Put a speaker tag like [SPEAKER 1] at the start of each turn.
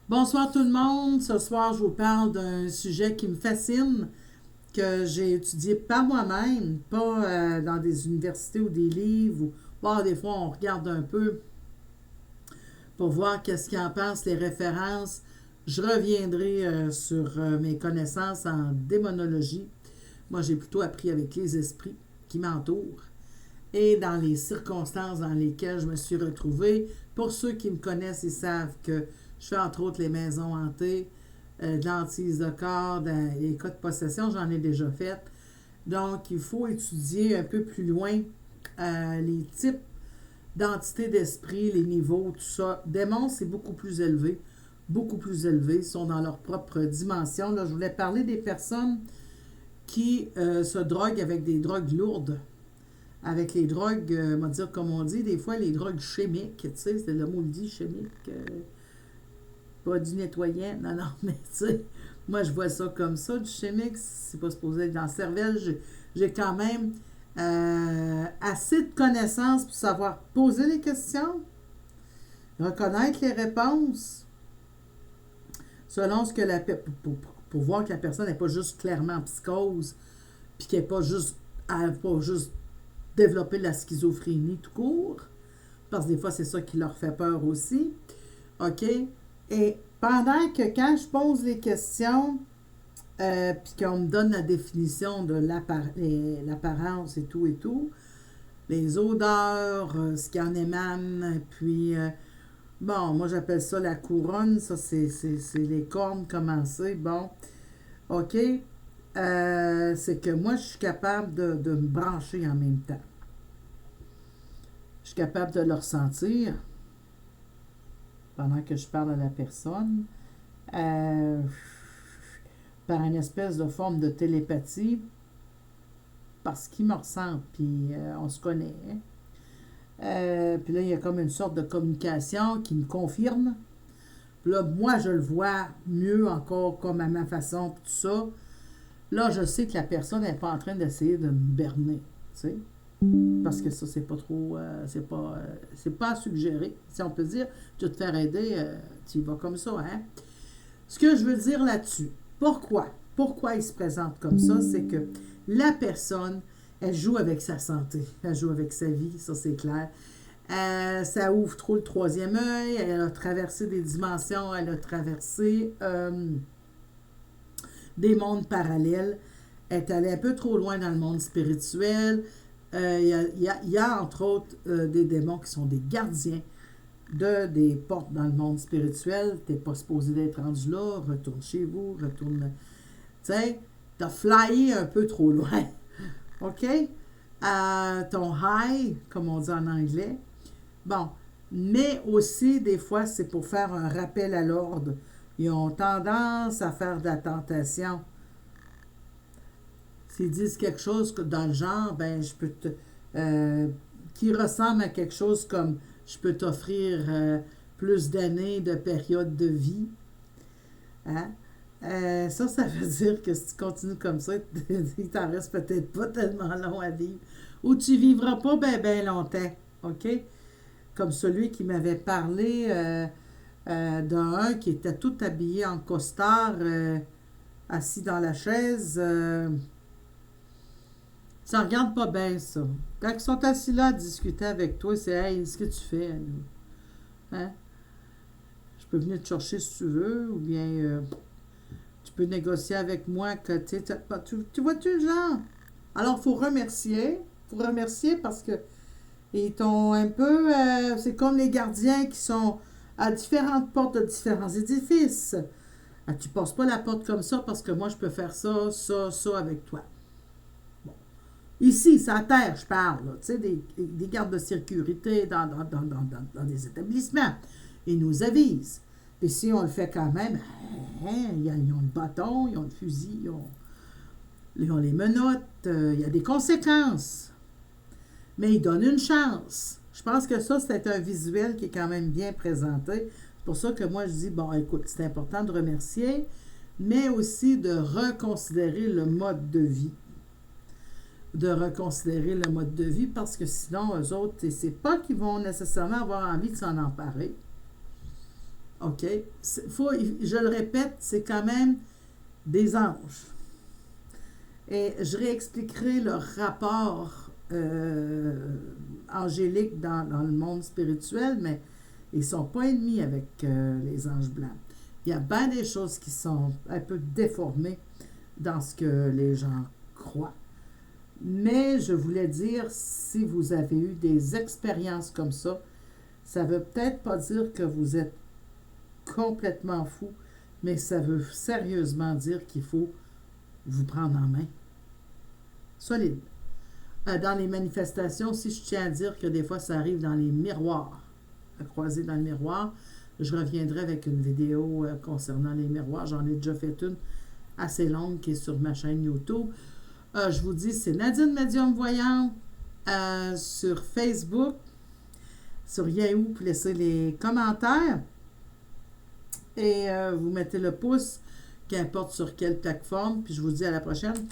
[SPEAKER 1] Bonsoir tout le monde. Ce soir, je vous parle d'un sujet qui me fascine, que j'ai étudié par moi-même, pas dans des universités ou des livres. Des fois, on regarde un peu pour voir qu'est-ce qu'ils en pensent, les références. Je reviendrai sur mes connaissances en démonologie. Moi, j'ai plutôt appris avec les esprits qui m'entourent et dans les circonstances dans lesquelles je me suis retrouvée. Pour ceux qui me connaissent, ils savent que je fais entre autres les maisons hantées, de l'antise de corps, les cas de possession, j'en ai déjà fait. Donc, il faut étudier un peu plus loin les types d'entités d'esprit, les niveaux, tout ça. Démons, c'est beaucoup plus élevé. Beaucoup plus élevés, ils sont dans leur propre dimension. Là, je voulais parler des personnes qui se droguent avec des drogues lourdes, avec les drogues, on va dire comme on dit, des fois les drogues chimiques, tu sais, c'est le mot le dit, chimique, pas du nettoyant, non, non, mais tu sais, moi je vois ça comme ça, du chimique, c'est pas supposé être dans la cervelle, j'ai quand même assez de connaissances pour savoir poser les questions, reconnaître les réponses, selon ce que pour voir que la personne n'est pas juste clairement en psychose, puis qu'elle n'est pas juste, pas juste développer de la schizophrénie tout court, parce que des fois, c'est ça qui leur fait peur aussi. OK? Et pendant que quand je pose les questions, puis qu'on me donne la définition de l'apparence et tout, les odeurs, ce qui en émane, puis, bon, moi j'appelle ça la couronne, ça c'est les cornes commencées, bon, OK? C'est que moi je suis capable de me brancher en même temps. Je suis capable de le ressentir pendant que je parle à la personne, euh, par une espèce de forme de télépathie, parce qu'ils me ressentent, puis on se connaît. Puis là, il y a comme une sorte de communication qui me confirme. Puis là, moi, je le vois mieux encore, comme à ma façon, puis tout ça. Là, je sais que la personne n'est pas en train d'essayer de me berner, tu sais. Parce que ça, c'est pas trop. C'est pas à suggérer, si on peut dire. Tu vas te faire aider, tu y vas comme ça, hein? Ce que je veux dire là-dessus, pourquoi il se présente comme ça, c'est que la personne, elle joue avec sa santé, elle joue avec sa vie, ça c'est clair. Ça ouvre trop le troisième œil, elle a traversé des dimensions, elle a traversé des mondes parallèles, elle est allée un peu trop loin dans le monde spirituel. Il y a entre autres des démons qui sont des gardiens des portes dans le monde spirituel. T'es pas supposé d'être rendu là, retourne chez vous, retourne. Tu sais, t'as flyé un peu trop loin. OK? Ton high, comme on dit en anglais. Bon. Mais aussi, des fois, c'est pour faire un rappel à l'ordre. Ils ont tendance à faire de la tentation. S'ils disent quelque chose dans le genre, ben, je peux te. Qui ressemble à quelque chose comme je peux t'offrir plus d'années de période de vie. Hein? Ça veut dire que si tu continues comme ça, il t'en reste peut-être pas tellement long à vivre. Ou tu vivras pas bien ben longtemps. OK? Comme celui qui m'avait parlé d'un qui était tout habillé en costard, assis dans la chaise. Ça regarde pas bien, ça. Quand ils sont assis là à discuter avec toi, c'est hey, ce que tu fais, hein? Je peux venir te chercher si tu veux, ou bien tu peux négocier avec moi que tu vois-tu le genre? Alors, il faut remercier. Faut remercier parce que ils t'ont un peu. C'est comme les gardiens qui sont à différentes portes de différents édifices. Ah, tu passes pas la porte comme ça parce que moi, je peux faire ça, ça, ça avec toi. Ici, c'est à terre, je parle, tu sais, des gardes de sécurité dans des établissements. Ils nous avisent. Et si on le fait quand même, hein, ils ont le bâton, ils ont le fusil, ils ont les menottes, il y a des conséquences. Mais ils donnent une chance. Je pense que ça, c'est un visuel qui est quand même bien présenté. C'est pour ça que moi, je dis, bon, écoute, c'est important de remercier, mais aussi de reconsidérer le mode de vie. De reconsidérer le mode de vie parce que sinon, eux autres, c'est pas qu'ils vont nécessairement avoir envie de s'en emparer. OK? Je le répète, c'est quand même des anges. Et je réexpliquerai leur rapport angélique dans le monde spirituel, mais ils ne sont pas ennemis avec les anges blancs. Il y a bien des choses qui sont un peu déformées dans ce que les gens croient. Mais je voulais dire, si vous avez eu des expériences comme ça ne veut peut-être pas dire que vous êtes complètement fou, mais ça veut sérieusement dire qu'il faut vous prendre en main. Solide. Dans les manifestations, si je tiens à dire que des fois, ça arrive dans les miroirs, à croiser dans le miroir. Je reviendrai avec une vidéo concernant les miroirs. J'en ai déjà fait une assez longue qui est sur ma chaîne YouTube. Je vous dis, c'est Nadine Médium Voyante sur Facebook, sur Yahoo, pour laisser les commentaires. Et vous mettez le pouce, qu'importe sur quelle plateforme. Puis je vous dis à la prochaine.